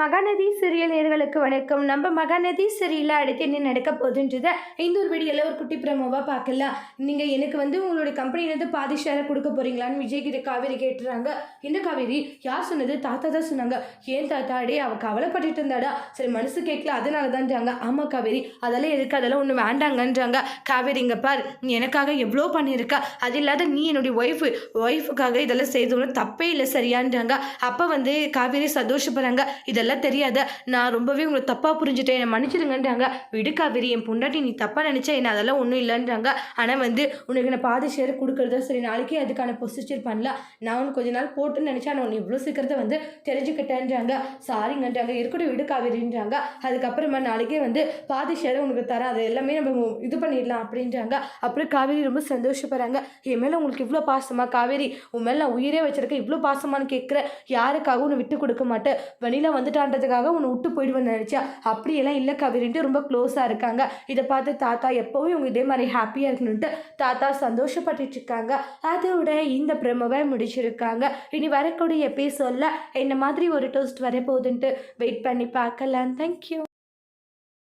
Mahanadi serial நேயர்களுக்கு வணக்கம். நம்ம மகாநதி சீரியல்ல அடுத்து என்ன நடக்க போகுதுன்றத இந்த ஒரு வீடியோல ஒரு குட்டி ப்ரோமோவா பார்க்கலாம். நீங்க எனக்கு உங்களுடைய கம்பெனிலேருந்து பாதி ஷேரை கொடுக்க போறீங்களான்னு விஜய் கிட்ட காவேரி கேட்டுறாங்க. இந்த காவேரி யார் சொன்னது? தாத்தா தான் சொன்னாங்க. ஏன் தாத்தா? அடே அவ கவலைப்பட்டுட்டு இருந்தாடா. சரி மனசு கேட்கல அதனால தான்றாங்க. ஆமா காவேரி அதெல்லாம் எதுக்கு, அதெல்லாம் ஒன்று வேண்டாங்கன்றாங்க. காவேரி இங்க பார், நீ எனக்காக எவ்வளோ பண்ணியிருக்க, அது இல்லாத நீ என்னுடைய ஒய்ஃபுக்காக இதெல்லாம் செய்தவங்க தப்பே இல்லை சரியான்றாங்க. அப்போ காவேரி சந்தோஷப்படுறாங்க. இதெல்லாம் தெரியாத, நான் ரொம்பவே உங்களை தப்பாக புரிஞ்சுட்டேன், என்னை மன்னிச்சிடுங்கன்றாங்க. விடு காவேரி, என் பொண்டாட்டி நீ தப்பாக நினச்சா என்ன, அதெல்லாம் ஒன்றும் இல்லைன்றாங்க. ஆனால் உனக்கு நான் பாதி ஷேர் கொடுக்குறதா சரி, நாளைக்கே அதுக்கான ப்ரொசீஜர் பண்ணலாம். நான் உனக்கு கொஞ்ச நாள் போட்டுன்னு நினச்சா நான் உன்னை இவ்வளோ சீக்கிரத்தை தெரிஞ்சுக்கிட்டேன்றாங்க. சாரிங்கன்றாங்க. இருக்கட்டும் விடு காவேரின்றாங்க. அதுக்கப்புறமா நாளைக்கே பாதி ஷேரை உனக்கு தரேன், அதை எல்லாமே நம்ம இது பண்ணிடலாம் அப்படின்றாங்க. அப்புறம் காவேரி ரொம்ப சந்தோஷப்படுறாங்க. என் மேலே உங்களுக்கு இவ்வளோ பாசமா காவேரி, உன் மேலே நான் உயிரே வச்சிருக்கேன், இவ்வளோ பாசமானு கேட்குற, யாருக்காகவும் உன்னை விட்டு கொடுக்க மாட்டேன், வனிலா வந்துட்டான்றதுக்காக உன்னை விட்டு போயிடுவேன்னு நினச்சா, அப்படியெல்லாம் இல்லை காவேரின்ட்டு ரொம்ப க்ளோஸாக இருக்காங்க. இதை பார்த்து தாத்தா எப்போவும் இவங்க இதே மாதிரி ஹாப்பியாக இருக்கணுன்ட்டு தாத்தா சந்தோஷப்பட்டுட்டு இருக்காங்க. அதோட இந்த ப்ரோமோவை முடிச்சிருக்காங்க. இனி வரக்கூடிய எபிசோடில் என்ன மாதிரி ஒரு டோஸ்ட் வரப்போகுதுன்ட்டு வெயிட் பண்ணி பார்க்கலாம். தேங்க்யூ.